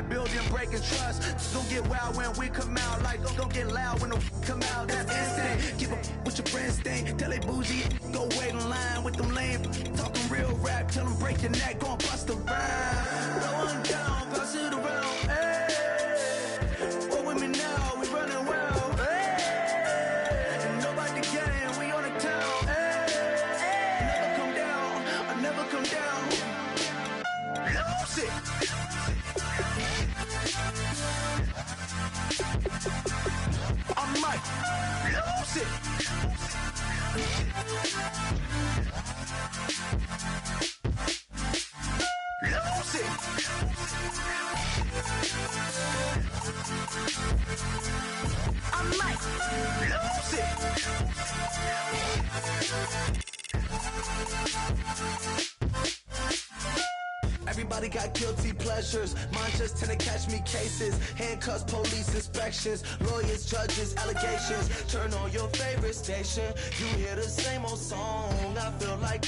start building, breaking trust. Don't get wild when we come out. Like, don't get loud when the come out. That's instinct. Keep up with your friends, stay. Tell they bougie, go wait in line with them lame. Talking real rap, tell them break your neck, gon' bust the rhyme. Roll one down, pass it around. Hey, what with me now? We running wild. Hey, and nobody game, we on the town. Hey, never come down, I never come down. Lose it. I might lose it. Lose it. I might lose it. Everybody got guilty pleasures. Mine just tend to catch me cases. Handcuffs, police inspections, lawyers, judges, allegations. Turn on your favorite station. You hear the same old song. I feel like,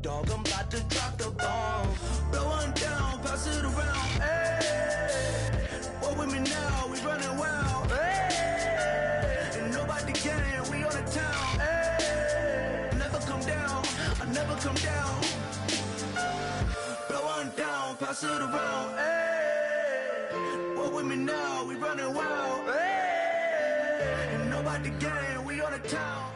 dog, I'm about to drop the bomb. Blow one down, pass it around. Hey, what with me now? We running wild. Hey, and nobody game, we on the town. Hey, never come down, I never come down. Blow one down, pass it around. Hey, what with me now? We running wild. Hey, and nobody game, we on the town.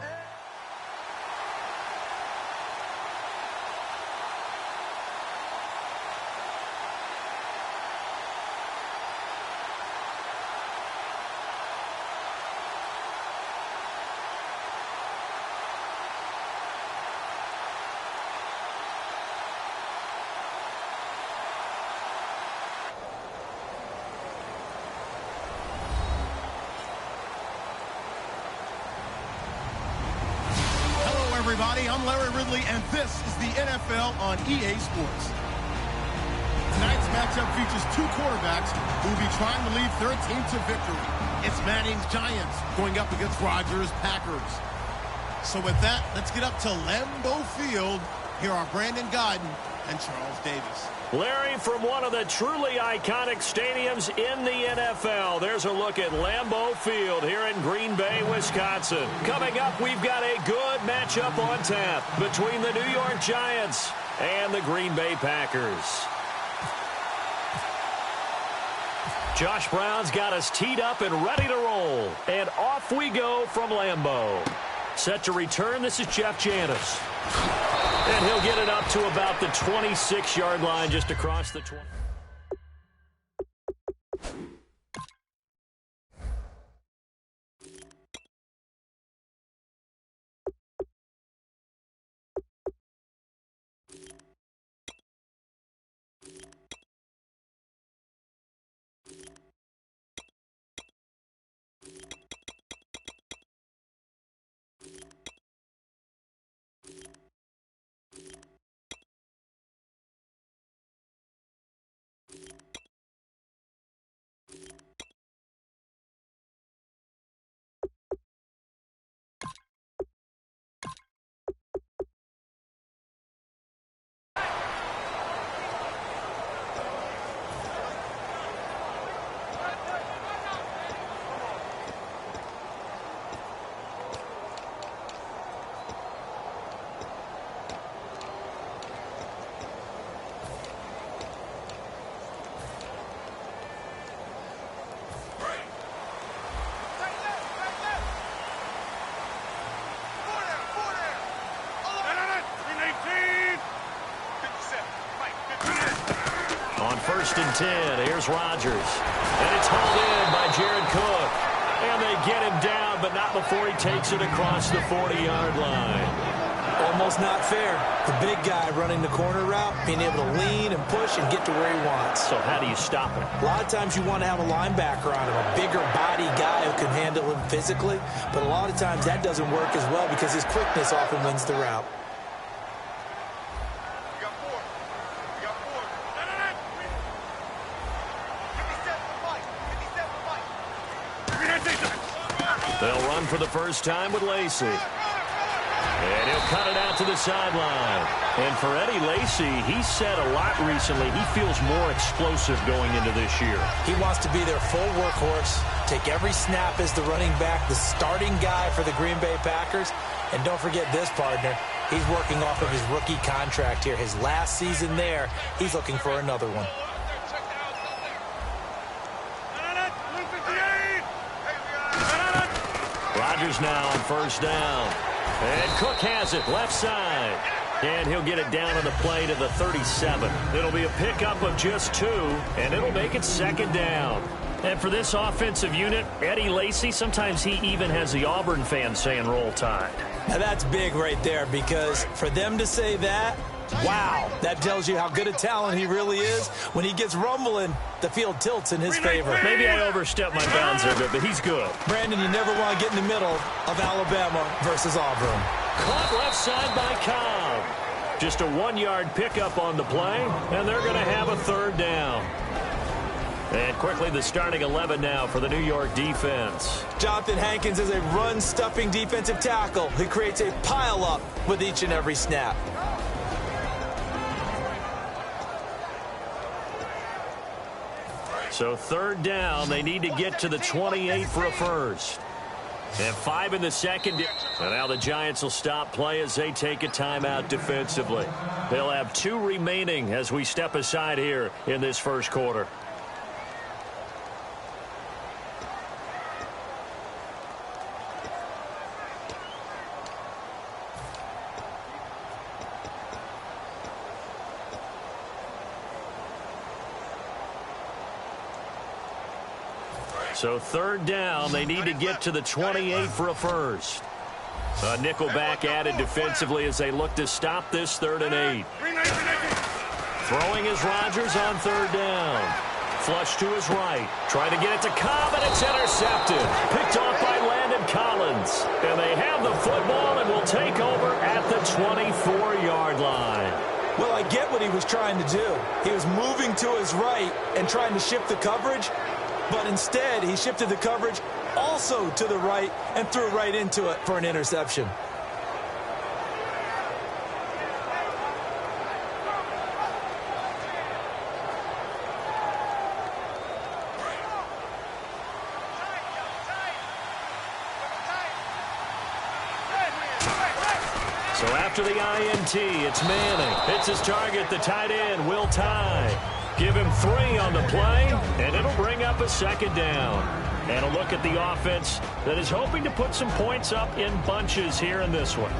Everybody, I'm Larry Ridley, and this is the NFL on EA Sports. Tonight's matchup features two quarterbacks who will be trying to lead their team to victory. It's Manning's Giants going up against Rodgers' Packers. So with that, let's get up to Lambeau Field. Here are Brandon Godden and Charles Davis. Larry, from one of the truly iconic stadiums in the NFL, there's a look at Lambeau Field here in Green Bay, Wisconsin. Coming up, we've got a good matchup on tap between the New York Giants and the Green Bay Packers. Josh Brown's got us teed up and ready to roll. And off we go from Lambeau. Set to return, this is Jeff Janis. And he'll get it up to about the 26-yard line, just across the 20. First and 10. Here's Rodgers. And it's hauled in by Jared Cook. And they get him down, but not before he takes it across the 40-yard line. Almost not fair. The big guy running the corner route, being able to lean and push and get to where he wants. So how do you stop him? A lot of times you want to have a linebacker on him, a bigger body guy who can handle him physically. But a lot of times that doesn't work as well because his quickness often wins the route. They'll run for the first time with Lacey. And He'll cut it out to the sideline. And for Eddie Lacy, he said a lot recently he feels more explosive going into this year. He wants to be their full workhorse, take every snap as the running back, the starting guy for the Green Bay Packers. And don't forget this, partner. He's working off of his rookie contract here. His last season there, he's looking for another one. Rodgers now on first down. And Cook has it left side. And he'll get it down on the play to the 37. It'll be a pickup of just 2, and it'll make it second down. And for this offensive unit, Eddie Lacy, sometimes he even has the Auburn fans saying roll tide. Now that's big right there, because for them to say that, wow, that tells you how good a talent he really is. When he gets rumbling, the field tilts in his favor. Maybe I overstepped my bounds there, but he's good. Brandon, you never want to get in the middle of Alabama versus Auburn. Caught left side by Cobb. Just a 1-yard pickup on the play, and they're going to have a third down. And quickly, the starting 11 now for the New York defense. Jonathan Hankins is a run-stuffing defensive tackle who creates a pile-up with each and every snap. So third down, they need to get to the 28 for a first. And 5 in the second. And now the Giants will stop play as they take a timeout defensively. They'll have 2 remaining as we step aside here in this first quarter. So third down, they need to get to the 28 for a first. A nickel back added defensively as they look to stop this 3rd and 8. Throwing is Rodgers on third down. Flush to his right. Trying to get it to Cobb, and it's intercepted. Picked off by Landon Collins. And they have the football and will take over at the 24-yard line. Well, I get what he was trying to do. He was moving to his right and trying to shift the coverage. But instead, he shifted the coverage also to the right and threw right into it for an interception. So after the INT, it's Manning. It's his target, the tight end, Will Tye. Give him 3 on the play, and it'll bring up a second down. And a look at the offense that is hoping to put some points up in bunches here in this one.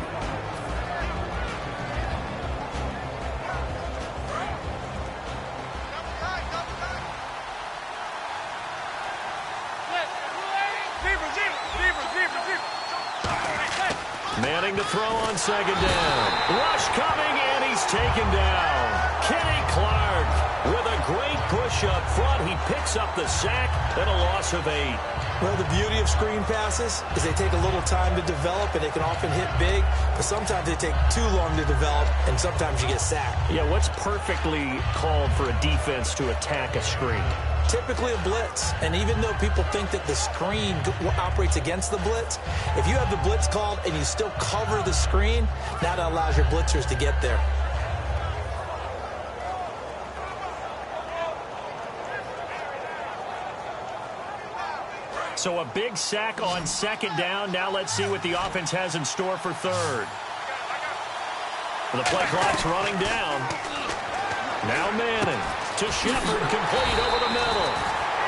Manning to throw on second down. Rush coming, and he's taken down. Kenny Clark with a great push up front. He picks up the sack and a loss of 8. Well, the beauty of screen passes is they take a little time to develop, and they can often hit big, but sometimes they take too long to develop, and sometimes you get sacked. Yeah, what's perfectly called for a defense to attack a screen? Typically a blitz, and even though people think that the screen operates against the blitz, if you have the blitz called and you still cover the screen, that allows your blitzers to get there. So a big sack on second down. Now let's see what the offense has in store for third. The play clock's running down. Now Manning to Shepard, complete over the middle.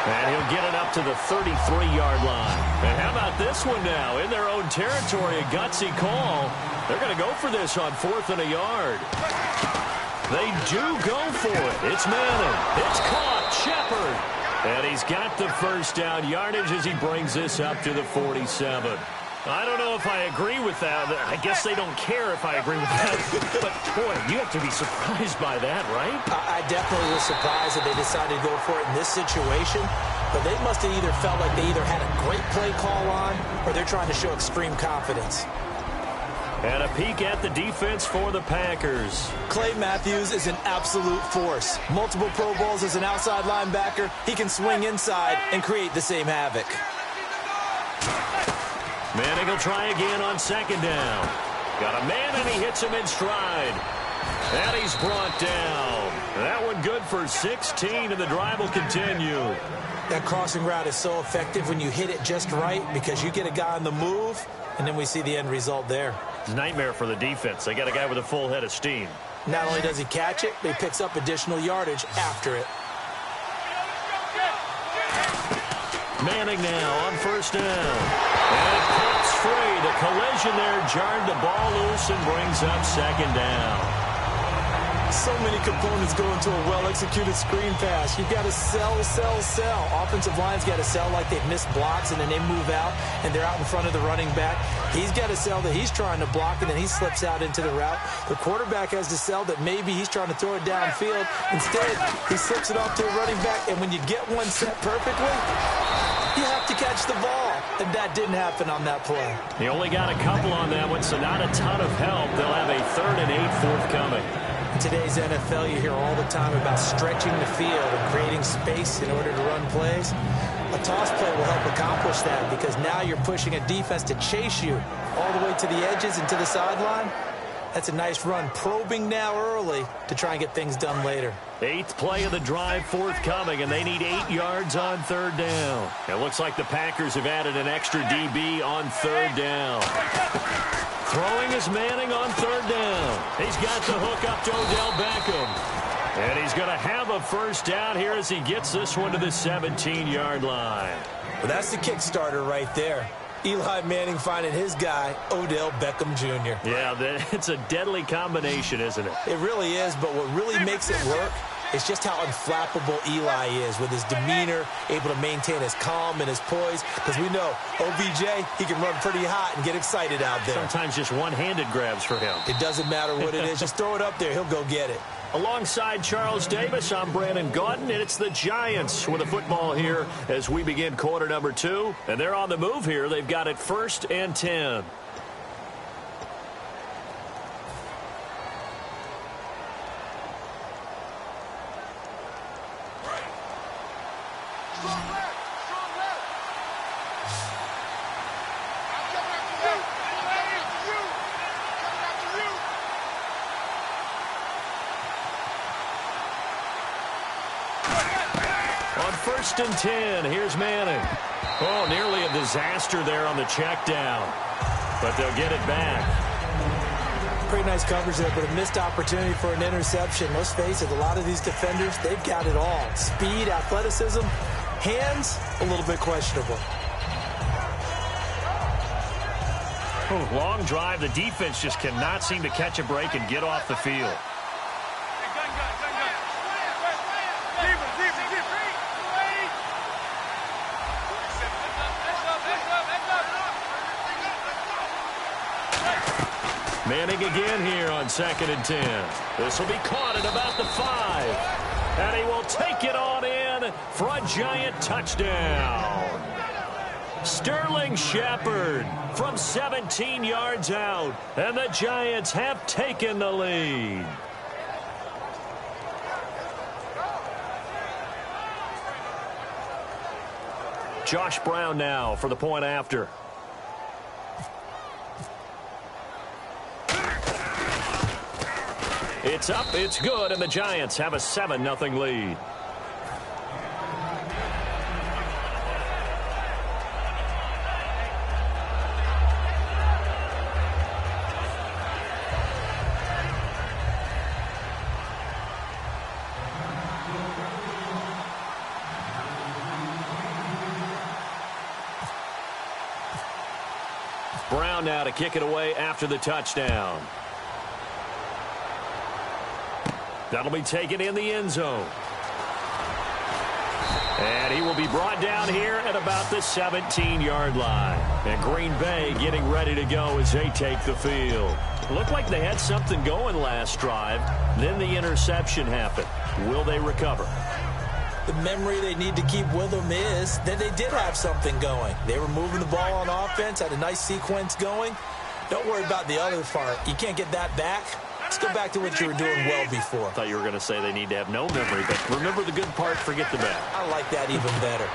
And he'll get it up to the 33-yard line. And how about this one now? In their own territory, a gutsy call. They're going to go for this on 4th and a yard. They do go for it. It's Manning. It's caught. Shepard. And he's got the first down yardage as he brings this up to the 47. I don't know if I agree with that. I guess they don't care if I agree with that. But, boy, you have to be surprised by that, right? I definitely was surprised that they decided to go for it in this situation. But they must have either felt like they either had a great play call on or they're trying to show extreme confidence. And a peek at the defense for the Packers. Clay Matthews is an absolute force. Multiple Pro Bowls as an outside linebacker. He can swing inside and create the same havoc. Manning will try again on second down. Got a man, and he hits him in stride. And he's brought down. That one good for 16, and the drive will continue. That crossing route is so effective when you hit it just right because you get a guy on the move, and then we see the end result there. It's a nightmare for the defense. They got a guy with a full head of steam. Not only does he catch it, but he picks up additional yardage after it. Manning now on first down. And it pops free. The collision there jarred the ball loose and brings up second down. So many components go into a well-executed screen pass. You've got to sell. Offensive line's got to sell like they've missed blocks, and then they move out, and they're out in front of the running back. He's got to sell that he's trying to block, and then he slips out into the route. The quarterback has to sell that maybe he's trying to throw it downfield. Instead, he slips it off to the running back, and when you get one set perfectly, you have to catch the ball, and that didn't happen on that play. He only got a couple on that one, so not a ton of help. They'll have a 3rd and 8 forthcoming. In today's NFL, you hear all the time about stretching the field and creating space in order to run plays. A toss play will help accomplish that because now you're pushing a defense to chase you all the way to the edges and to the sideline. That's a nice run, probing now early to try and get things done later. 8th play of the drive forthcoming, and they need 8 yards on 3rd down. It looks like the Packers have added an extra DB on 3rd down. Throwing is Manning on 3rd down. He's got the hook up to Odell Beckham. And he's going to have a first down here as he gets this one to the 17-yard line. Well, that's the kick starter right there. Eli Manning finding his guy, Odell Beckham Jr. Yeah, it's a deadly combination, isn't it? It really is, but what really makes it work is just how unflappable Eli is with his demeanor, able to maintain his calm and his poise. Because we know OBJ, he can run pretty hot and get excited out there. Sometimes just one-handed grabs for him. It doesn't matter what it is. Just throw it up there. He'll go get it. Alongside Charles Davis, I'm Brandon Gaudin, and it's the Giants with the football here as we begin quarter number 2. And they're on the move here. They've got it 1st and 10. On 1st and 10, here's Manning. Oh, nearly a disaster there on the check down. But they'll get it back. Pretty nice coverage there, but a missed opportunity for an interception. Let's face it, a lot of these defenders, they've got it all. Speed, athleticism, hands, a little bit questionable. Oh, long drive. The defense just cannot seem to catch a break and get off the field. Manning again here on 2nd and 10. This will be caught at about the 5. And he will take it on in for a Giant touchdown. Sterling Shepard from 17 yards out. And the Giants have taken the lead. Josh Brown now for the point after. It's up, it's good, and the Giants have a 7-0 lead. Brown now to kick it away after the touchdown. That'll be taken in the end zone. And he will be brought down here at about the 17-yard line. And Green Bay getting ready to go as they take the field. Looked like they had something going last drive. Then the interception happened. Will they recover? The memory they need to keep with them is that they did have something going. They were moving the ball on offense, had a nice sequence going. Don't worry about the other part. You can't get that back. Let's go back to what you were doing well before. I thought you were going to say they need to have no memory, but remember the good part, forget the bad. I like that even better.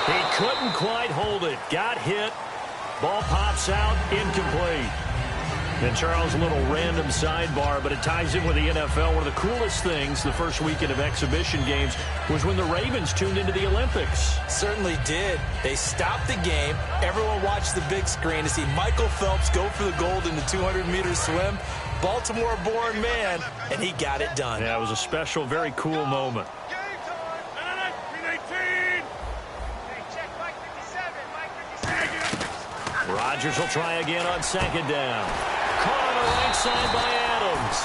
He couldn't quite hold it. Got hit. Ball pops out, incomplete. And Charles, a little random sidebar, but it ties in with the NFL. One of the coolest things the first weekend of exhibition games was when the Ravens tuned into the Olympics. Certainly did. They stopped the game. Everyone watched the big screen to see Michael Phelps go for the gold in the 200-meter swim. Baltimore-born man, and he got it done. Yeah, it was a special, very cool moment. Rodgers will try again on second down. Caught on the right side by Adams.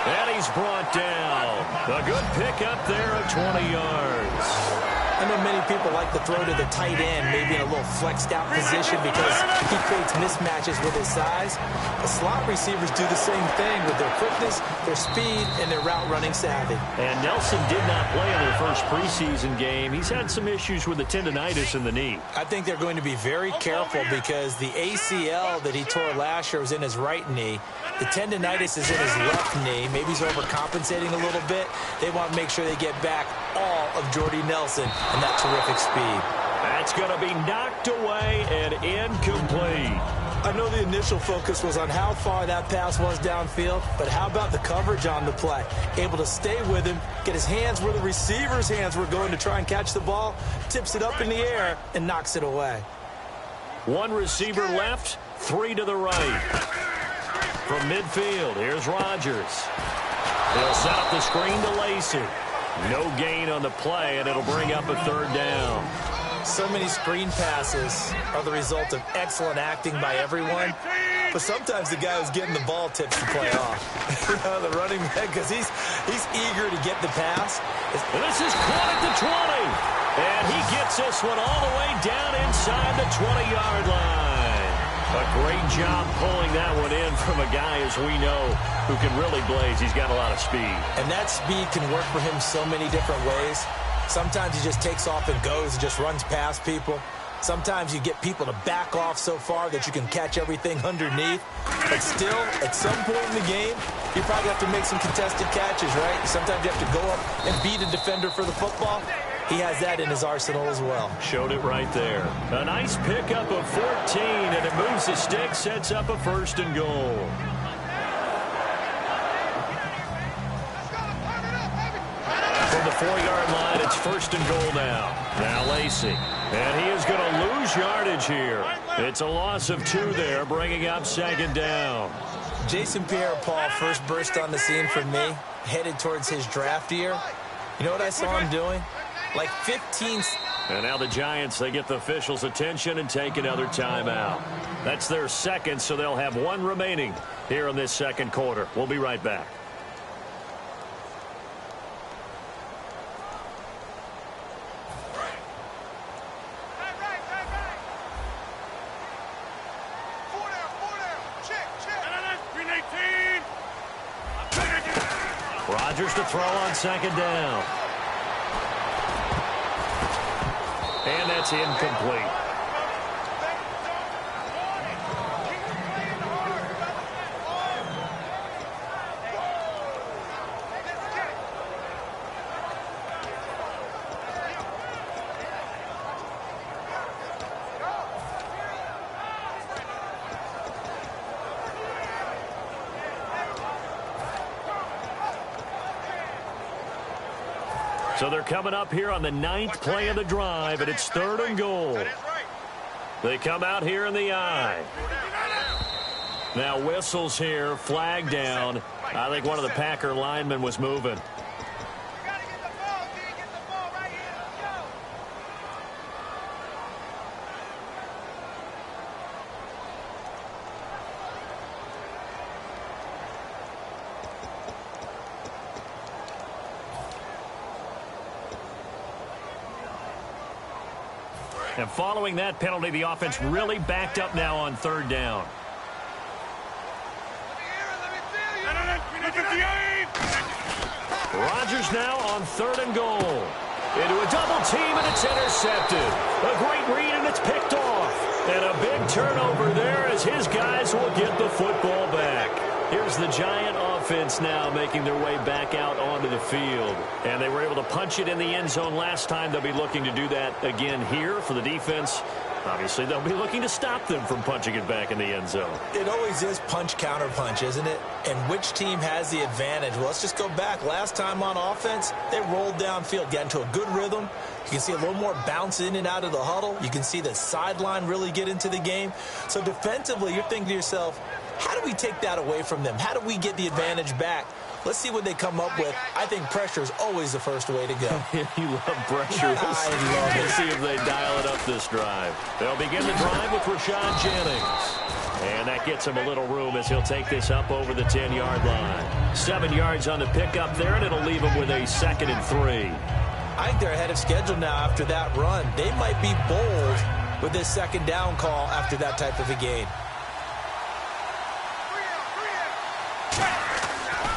And he's brought down. A good pickup there of 20 yards. I know many people like to throw to the tight end, maybe in a little flexed out position because he creates mismatches with his size. The slot receivers do the same thing with their quickness, their speed, and their route running savvy. And Nelson did not play in their first preseason game. He's had some issues with the tendonitis in the knee. I think they're going to be very careful because the ACL that he tore last year was in his right knee. The tendonitis is in his left knee. Maybe he's overcompensating a little bit. They want to make sure they get back all of Jordy Nelson and that terrific speed. That's going to be knocked away and incomplete. I know the initial focus was on how far that pass was downfield, but how about the coverage on the play? Able to stay with him, get his hands where the receiver's hands were going to try and catch the ball, tips it up in the air, and knocks it away. One receiver left, three to the right. From midfield, here's Rodgers. He'll set up the screen to Lacey. No gain on the play, and it'll bring up a third down. So many screen passes are the result of excellent acting by everyone, but sometimes the guy who's getting the ball tips the play off. The running back, because he's eager to get the pass. This is caught at the 20, and he gets this one all the way down inside the 20-yard line. A great job pulling that one in from a guy, as we know, who can really blaze. He's got a lot of speed. And that speed can work for him so many different ways. Sometimes he just takes off and goes and just runs past people. Sometimes you get people to back off so far that you can catch everything underneath. But still, at some point in the game, you probably have to make some contested catches, right? Sometimes you have to go up and beat a defender for the football. He has that in his arsenal as well. Showed it right there. A nice pickup of 14, and it moves the stick, sets up a first and goal. From the 4-yard line, it's first and goal now. Now Lacey. And he is going to lose yardage here. It's a loss of 2 there, bringing up second down. Jason Pierre-Paul first burst on the scene for me, headed towards his draft year. You know what I saw him doing? Like 15. And now the Giants, they get the officials' attention and take another timeout. That's their second, so they'll have 1 remaining here in this second quarter. We'll be right back. Rodgers to throw on second down. And that's incomplete. So they're coming up here on the 9th play of the drive, and it's 3rd and goal. They come out here in the I. Now whistles here, flag down. I think one of the Packer linemen was moving. And following that penalty, the offense really backed up now on 3rd down. Rodgers now on 3rd and goal. Into a double team, and it's intercepted. A great read, and it's picked off. And a big turnover there as his guys will get the football back. Here's the Giant offense now making their way back out onto the field. And they were able to punch it in the end zone last time. They'll be looking to do that again here for the defense. Obviously, they'll be looking to stop them from punching it back in the end zone. It always is punch-counter-punch, isn't it? And which team has the advantage? Well, let's just go back. Last time on offense, they rolled downfield, got into a good rhythm. You can see a little more bounce in and out of the huddle. You can see the sideline really get into the game. So defensively, you're thinking to yourself, how do we take that away from them? How do we get the advantage back? Let's see what they come up with. I think pressure is always the first way to go. You love pressure. I love it. Let's see if they dial it up this drive. They'll begin the drive with Rashad Jennings. And that gets him a little room as he'll take this up over the 10-yard line. 7 yards on the pickup there, and it'll leave him with a 2nd and 3. I think they're ahead of schedule now after that run. They might be bold with this 2nd down call after that type of a gain.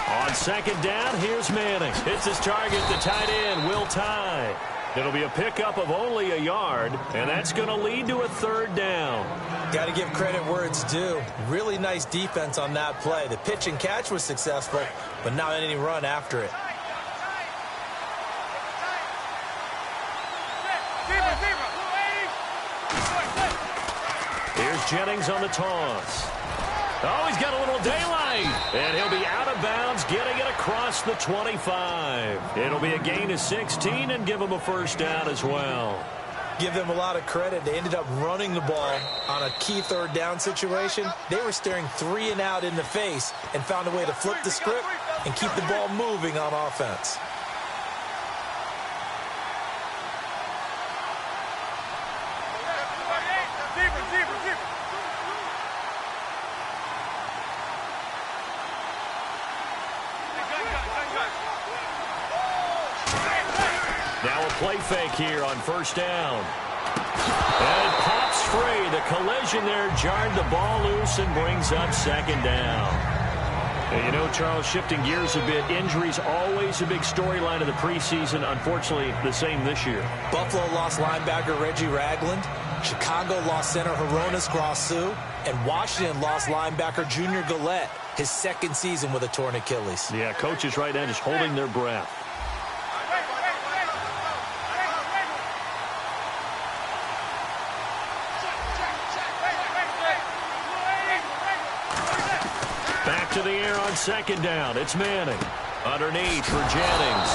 On 2nd down, here's Manning. Hits his target, the tight end, Will Tye. It'll be a pickup of only a yard, and that's going to lead to a 3rd down. Got to give credit where it's due. Really nice defense on that play. The pitch and catch was successful, but not any run after it. Here's Jennings on the toss. Oh, he's got a little daylight. And he'll be out of bounds, getting it across the 25. It'll be a gain of 16 and give him a 1st down as well. Give them a lot of credit. They ended up running the ball on a key 3rd down situation. They were staring 3 and out in the face and found a way to flip the script and keep the ball moving on offense. Now a play fake here on 1st down. And it pops free. The collision there jarred the ball loose and brings up 2nd down. And you know, Charles, shifting gears a bit, injuries always a big storyline of the preseason. Unfortunately, the same this year. Buffalo lost linebacker Reggie Ragland. Chicago lost center Horonis Grasu. And Washington lost linebacker Junior Gillette, his 2nd season with a torn Achilles. Yeah, coaches right now just holding their breath. Back to the air on 2nd down. It's Manning. Underneath for Jennings.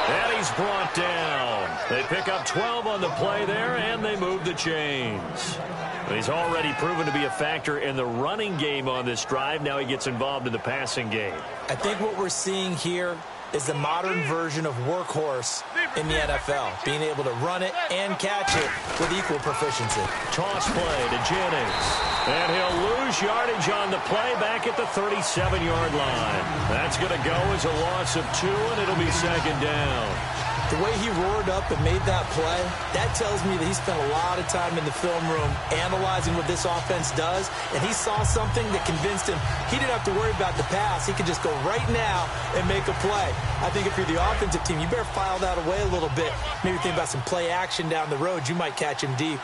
And he's brought down. They pick up 12 on the play there, and they move the chains. He's already proven to be a factor in the running game on this drive. Now he gets involved in the passing game. I think what we're seeing here is the modern version of workhorse in the NFL, being able to run it and catch it with equal proficiency. Toss play to Jennings. And he'll lose yardage on the play back at the 37-yard line. That's going to go as a loss of 2, and it'll be 2nd down. The way he roared up and made that play, that tells me that he spent a lot of time in the film room analyzing what this offense does, and he saw something that convinced him he didn't have to worry about the pass. He could just go right now and make a play. I think if you're the offensive team, you better file that away a little bit. Maybe think about some play action down the road. You might catch him deep.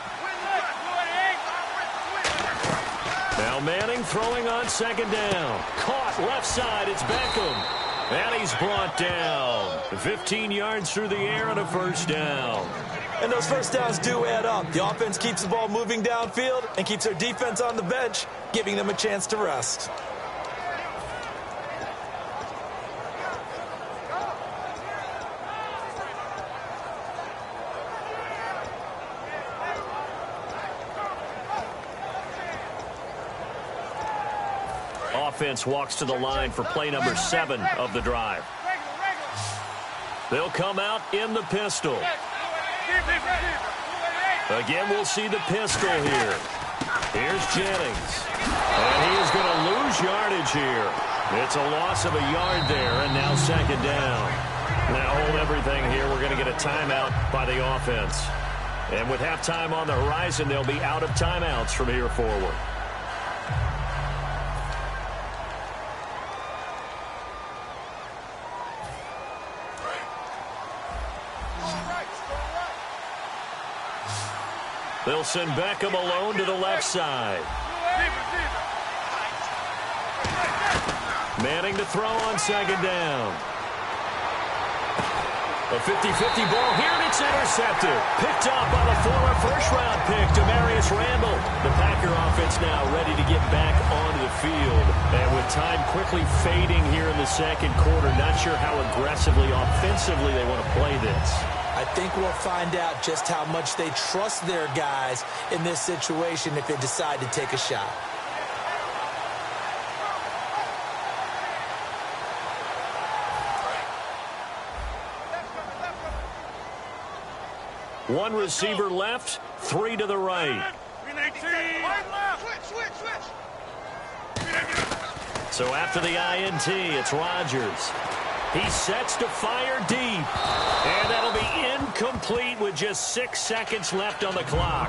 Now Manning throwing on 2nd down. Caught left side. It's Beckham. And he's brought down. 15 yards through the air and a 1st down. And those 1st downs do add up. The offense keeps the ball moving downfield and keeps their defense on the bench, giving them a chance to rest. Offense walks to the line for play number 7 of the drive. They'll come out in the pistol. Again, we'll see the pistol here. Here's Jennings. And he is going to lose yardage here. It's a loss of a yard there, and now 2nd down. Now hold everything here. We're going to get a timeout by the offense. And with halftime on the horizon, they'll be out of timeouts from here forward. They'll send Beckham alone to the left side. Manning to throw on 2nd down. A 50-50 ball here, and it's intercepted. Picked up by the former first-round pick, Demarius Randall. The Packer offense now ready to get back onto the field. And with time quickly fading here in the second quarter, not sure how aggressively, offensively they want to play this. I think we'll find out just how much they trust their guys in this situation if they decide to take a shot. One receiver left, three to the right. So after the INT, it's Rodgers. He sets to fire deep. And that'll be incomplete with just 6 seconds left on the clock.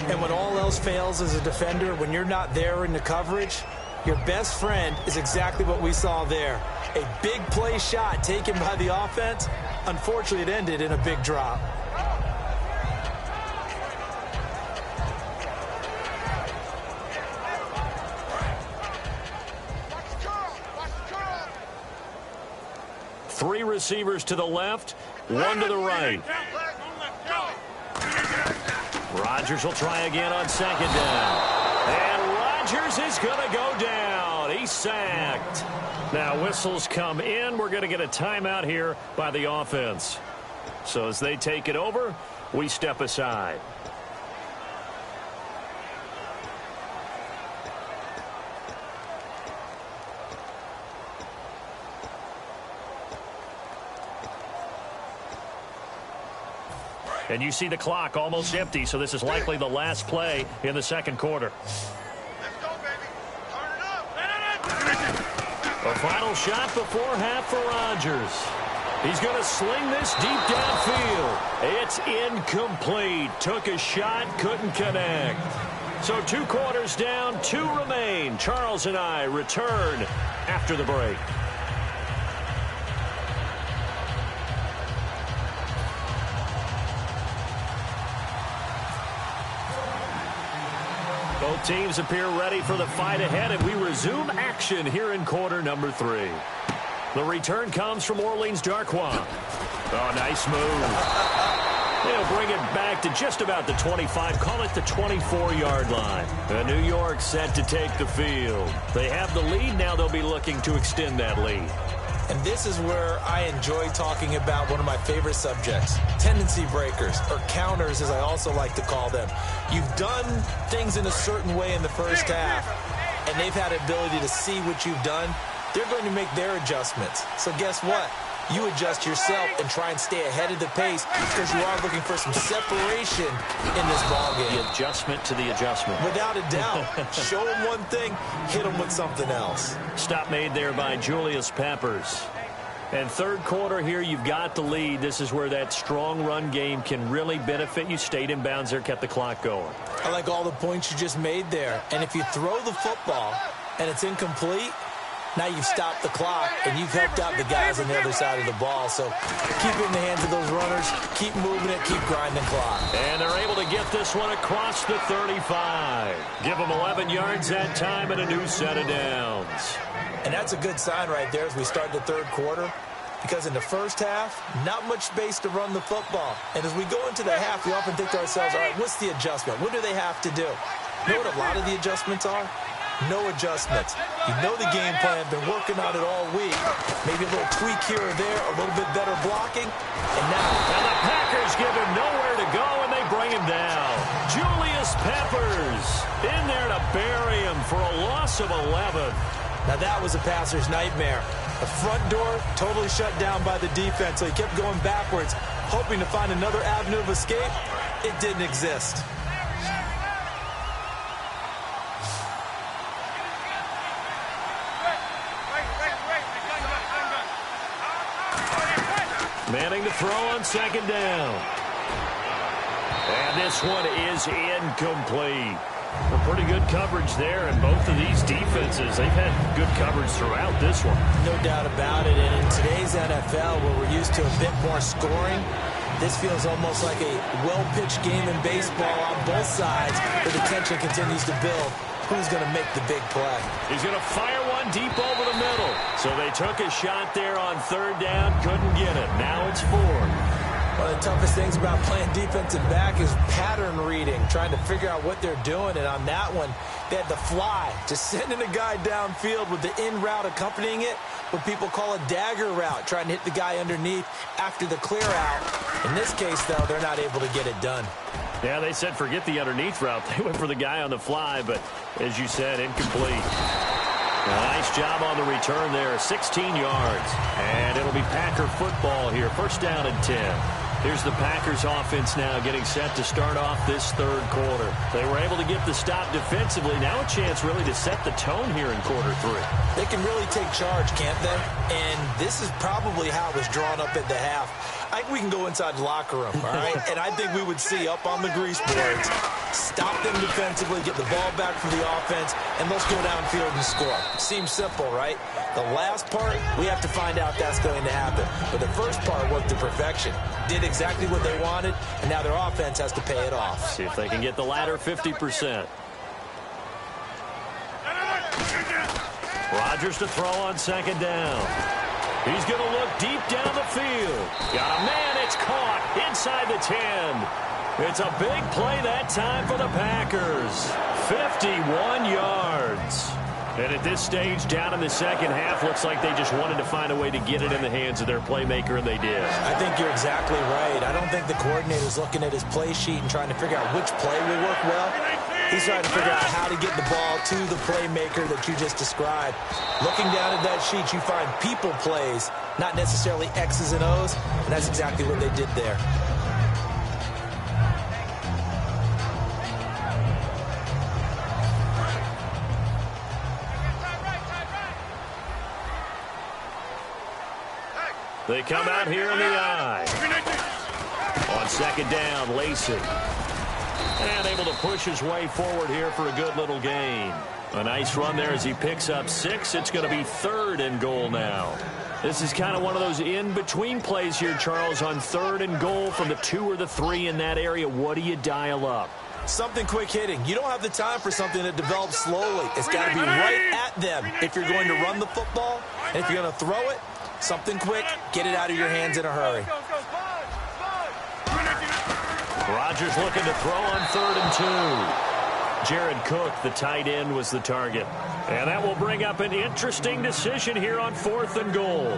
And when all else fails as a defender, when you're not there in the coverage, your best friend is exactly what we saw there. A big play shot taken by the offense. Unfortunately, it ended in a big drop. Three receivers to the left, one to the right. Rodgers will try again on second down. And Rodgers is going to go down. He's sacked. Now whistles come in. We're going to get a timeout here by the offense. So as they take it over, we step aside. And you see the clock almost empty, so this is likely the last play in the second quarter. Let's go, baby. Turn it up. A final shot before half for Rodgers. He's going to sling this deep downfield. It's incomplete. Took a shot, couldn't connect. So 2 quarters down, 2 remain. Charles and I return after the break. Both teams appear ready for the fight ahead, and we resume action here in quarter number 3. The return comes from Orleans Darkwa. Oh, nice move. They'll bring it back to just about the 25, call it the 24-yard line. And New York set to take the field. They have the lead, now they'll be looking to extend that lead. And this is where I enjoy talking about one of my favorite subjects, tendency breakers, or counters as I also like to call them. You've done things in a certain way in the first half, and they've had the ability to see what you've done. They're going to make their adjustments. So guess what? You adjust yourself and try and stay ahead of the pace because you are looking for some separation in this ballgame. The adjustment to the adjustment. Without a doubt. Show them one thing, hit them with something else. Stop made there by Julius Peppers. And third quarter here, you've got the lead. This is where that strong run game can really benefit you. Stayed in bounds there, kept the clock going. I like all the points you just made there. And if you throw the football and it's incomplete, now you've stopped the clock, and you've helped out the guys on the other side of the ball. So keep it in the hands of those runners, keep moving it, keep grinding clock. And they're able to get this one across the 35. Give them 11 yards that time and a new set of downs. And that's a good sign right there as we start the third quarter, because in the first half, not much space to run the football. And as we go into the half, we often think to ourselves, all right, what's the adjustment? What do they have to do? You know what a lot of the adjustments are? No adjustments. You know the game plan, been working on it all week. Maybe a little tweak here or there, a little bit better blocking. And the Packers give him nowhere to go, and they bring him down. Julius Peppers in there to bury him for a loss of 11. Now that was a passer's nightmare. The front door totally shut down by the defense, so he kept going backwards, hoping to find another avenue of escape. It didn't exist. Manning to throw on second down. And this one is incomplete. Well, pretty good coverage there, and both of these defenses, they've had good coverage throughout this one. No doubt about it, and in today's NFL, where we're used to a bit more scoring, this feels almost like a well-pitched game in baseball on both sides, where the tension continues to build. Who's going to make the big play? He's going to fire one run deep over the middle. So they took a shot there on third down, couldn't get it. Now it's 4. One of the toughest things about playing defensive back is pattern reading, trying to figure out what they're doing. And on that one, they had the fly, just sending a guy downfield with the in route accompanying it, what people call a dagger route, trying to hit the guy underneath after the clear out. In this case, though, they're not able to get it done. Yeah, they said forget the underneath route. They went for the guy on the fly, but as you said, incomplete. Nice job on the return there, 16 yards. And it'll be Packer football here, first down and 10. Here's the Packers offense now getting set to start off this third quarter. They were able to get the stop defensively. Now a chance really to set the tone here in quarter 3. They can really take charge, can't they? And this is probably how it was drawn up at the half. I think we can go inside the locker room, all right? And I think we would see up on the grease boards, stop them defensively, get the ball back from the offense, and let's go downfield and score. Seems simple, right? The last part, we have to find out that's going to happen. But the first part worked to perfection. Did exactly what they wanted, and now their offense has to pay it off. See if they can get the latter 50%. Rodgers to throw on second down. He's going to look deep down the field. Got a man, it's caught inside the 10. It's a big play that time for the Packers. 51 yards. And at this stage, down in the second half, looks like they just wanted to find a way to get it in the hands of their playmaker, and they did. I think you're exactly right. I don't think the coordinator's looking at his play sheet and trying to figure out which play will work well. He's trying to figure out how to get the ball to the playmaker that you just described. Looking down at that sheet, you find people plays, not necessarily X's and O's, and that's exactly what they did there. They come out here in the eye. On second down, Lacey. And able to push his way forward here for a good little gain. A nice run there as he picks up 6. It's going to be 3rd and goal now. This is kind of one of those in-between plays here, Charles, on 3rd and goal from the 2 or the 3 in that area. What do you dial up? Something quick hitting. You don't have the time for something that develops slowly. It's got to be right at them if you're going to run the football. And if you're going to throw it, something quick, get it out of your hands in a hurry. Rodgers looking to throw on 3rd and 2. Jared Cook, the tight end, was the target. And that will bring up an interesting decision here on 4th and goal.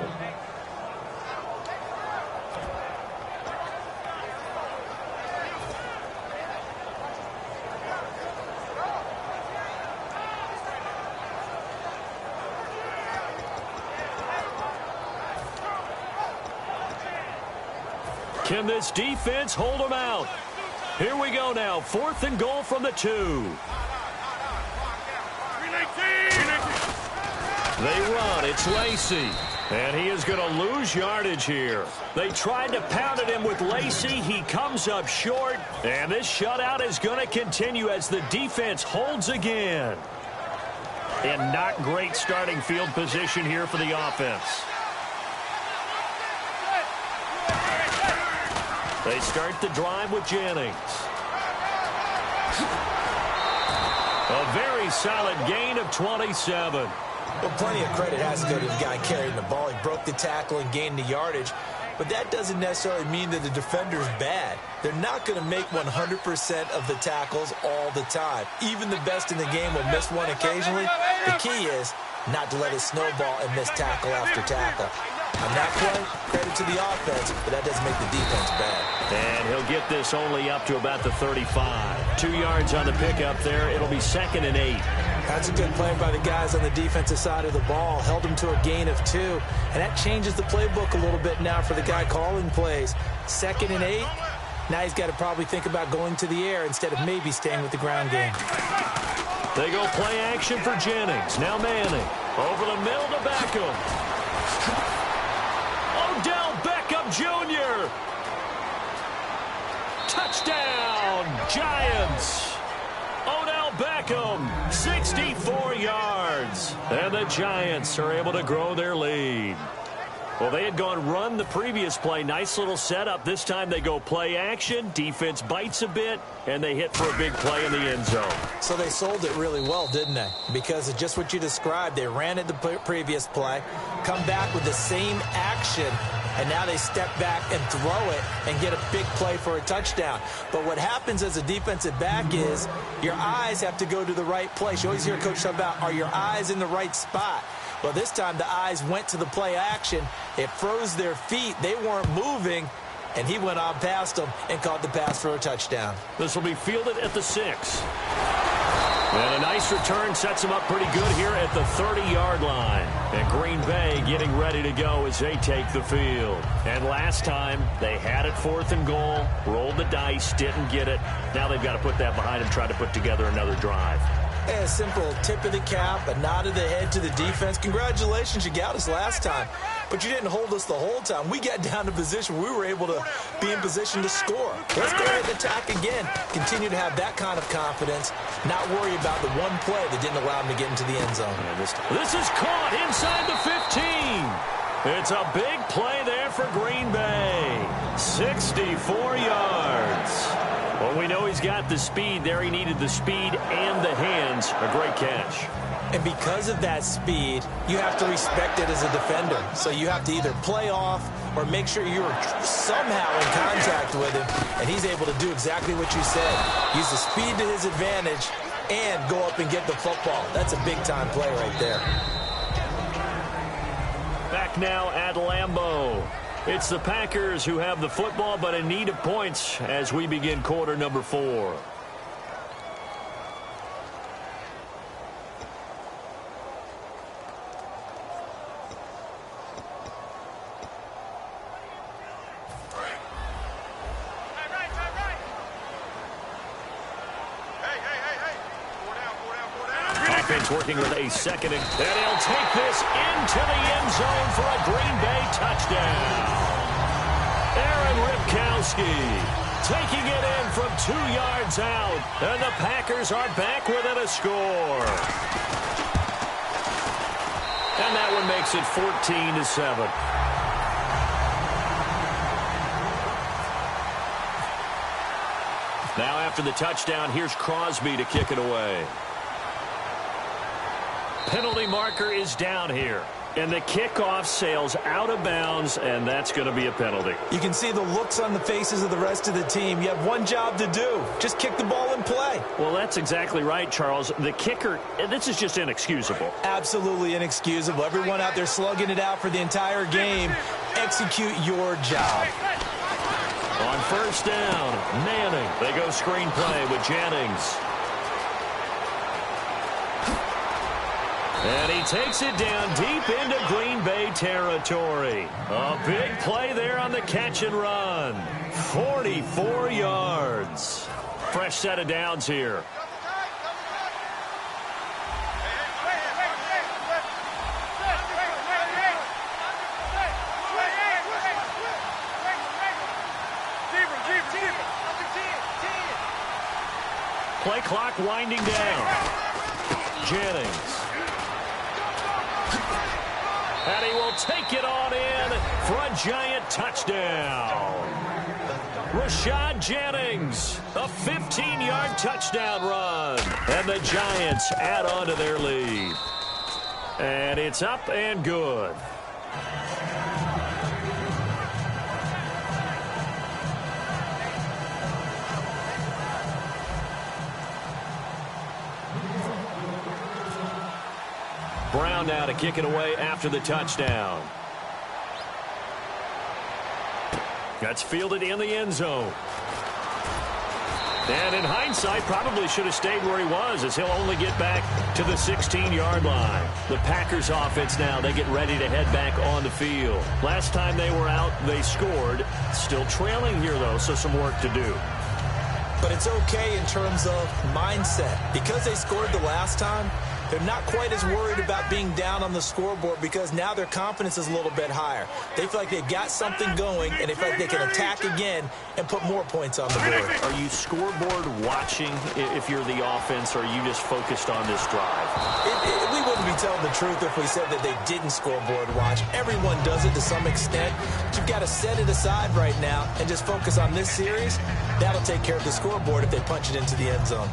Can this defense hold them out? Here we go now. 4th and goal from the 2. They run. It's Lacey. And he is going to lose yardage here. They tried to pound at him with Lacey. He comes up short. And this shutout is going to continue as the defense holds again. And not great starting field position here for the offense. They start the drive with Jennings. A very solid gain of 27. Well, plenty of credit has to go to the guy carrying the ball. He broke the tackle and gained the yardage. But that doesn't necessarily mean that the defender's bad. They're not going to make 100% of the tackles all the time. Even the best in the game will miss one occasionally. The key is not to let it snowball and miss tackle after tackle. On that play, credit to the offense, but that doesn't make the defense bad. And he'll get this only up to about the 35. 2 yards on the pickup there. It'll be 2nd and 8. That's a good play by the guys on the defensive side of the ball. Held them to a gain of 2. And that changes the playbook a little bit now for the guy calling plays. 2nd and 8. Now he's got to probably think about going to the air instead of maybe staying with the ground game. They go play action for Jennings. Now Manning. Over the middle to Beckham. Odell Beckham Jr. Touchdown, Giants. Odell Beckham, 64 yards. And the Giants are able to grow their lead. Well, they had gone run the previous play. Nice little setup. This time they go play action. Defense bites a bit, and they hit for a big play in the end zone. So they sold it really well, didn't they? Because of just what you described. They ran it the previous play, come back with the same action, and now they step back and throw it and get a big play for a touchdown. But what happens as a defensive back is your eyes have to go to the right place. You always hear Coach talk about, are your eyes in the right spot? Well, this time the eyes went to the play action. It froze their feet. They weren't moving, and he went on past them and caught the pass for a touchdown. This will be fielded at the 6. And a nice return sets them up pretty good here at the 30-yard line. And Green Bay getting ready to go as they take the field. And last time, they had it 4th and goal, rolled the dice, didn't get it. Now they've got to put that behind them, try to put together another drive. A simple tip of the cap, a nod of the head to the defense. Congratulations, you got us last time, but you didn't hold us the whole time. We got down to position. We were able to be in position to score. Let's go ahead and attack again. Continue to have that kind of confidence, not worry about the one play that didn't allow them to get into the end zone. This is caught inside the 15. It's a big play there for Green Bay. 64 yards. Well, we know he's got the speed there. He needed the speed and the hands. A great catch. And because of that speed, you have to respect it as a defender. So you have to either play off or make sure you're somehow in contact with him. And he's able to do exactly what you said. Use the speed to his advantage and go up and get the football. That's a big-time play right there. Back now at Lambeau. It's the Packers who have the football, but in need of points as we begin quarter number 4. Hey, down. Offense working with a second, and he'll take this into the end zone for a Green Bay touchdown. Aaron Ripkowski taking it in from 2 yards out, and the Packers are back within a score. And that one makes it 14-7. Now after the touchdown, here's Crosby to kick it away. Penalty marker is down here. And the kickoff sails out of bounds, and that's going to be a penalty. You can see the looks on the faces of the rest of the team. You have one job to do. Just kick the ball and play. Well, that's exactly right, Charles. The kicker, this is just inexcusable. Absolutely inexcusable. Everyone out there slugging it out for the entire game. Execute your job. On first down, Manning. They go screenplay with Jennings. And he takes it down deep into Green Bay territory. A big play there on the catch and run. 44 yards. Fresh set of downs here. Play clock winding down. Jennings. And he will take it on in for a giant touchdown. Rashad Jennings, a 15-yard touchdown run. And the Giants add on to their lead. And it's up and good. Brown now to kick it away after the touchdown. That's fielded in the end zone. And in hindsight, probably should have stayed where he was, as he'll only get back to the 16-yard line. The Packers offense now, they get ready to head back on the field. Last time they were out, they scored. Still trailing here, though, so some work to do. But it's okay in terms of mindset. Because they scored the last time, they're not quite as worried about being down on the scoreboard because now their confidence is a little bit higher. They feel like they've got something going, and they feel like they can attack again and put more points on the board. Are you scoreboard watching if you're the offense, or are you just focused on this drive? We wouldn't be telling the truth if we said that they didn't scoreboard watch. Everyone does it to some extent. But you've got to set it aside right now and just focus on this series. That'll take care of the scoreboard if they punch it into the end zone.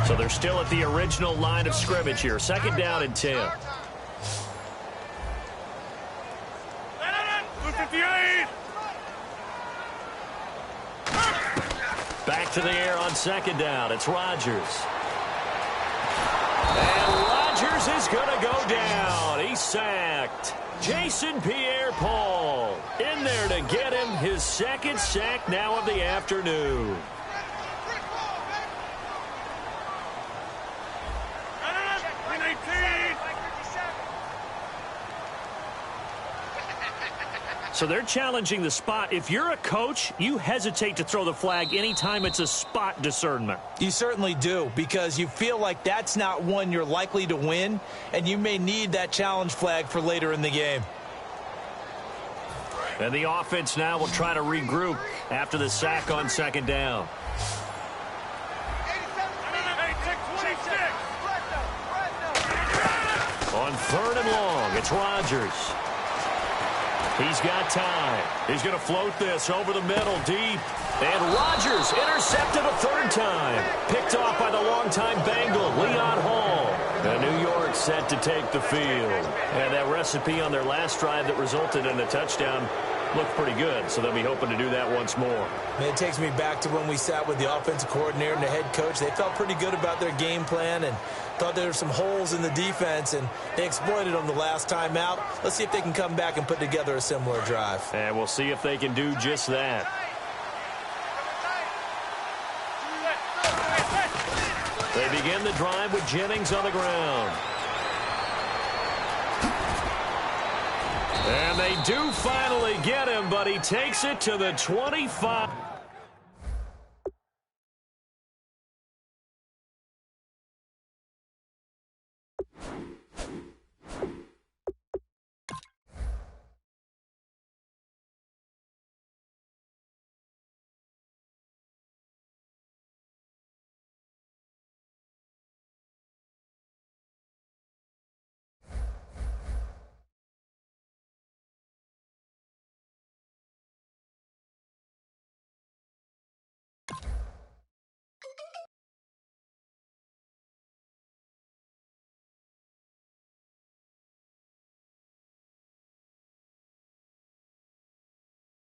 So they're still at the original line of scrimmage here. 2nd down and 10. Back to the air on 2nd down. It's Rodgers. And Rodgers is going to go down. He's sacked. Jason Pierre-Paul in there to get him his 2nd sack now of the afternoon. So they're challenging the spot. If you're a coach, you hesitate to throw the flag anytime it's a spot discernment. You certainly do, because you feel like that's not one you're likely to win, and you may need that challenge flag for later in the game. And the offense now will try to regroup after the sack on 2nd down. On 3rd and long, it's Rodgers. He's got time. He's going to float this over the middle, deep. And Rodgers intercepted a 3rd time. Picked off by the longtime Bengal, Leon Hall. And New York set to take the field. And that recipe on their last drive that resulted in a touchdown looked pretty good, so they'll be hoping to do that once more. Man, it takes me back to when we sat with the offensive coordinator and the head coach. They felt pretty good about their game plan and thought there were some holes in the defense, and they exploited them the last time out. Let's see if they can come back and put together a similar drive. And we'll see if they can do just that. They begin the drive with Jennings on the ground. And they do finally get him, but he takes it to the 25.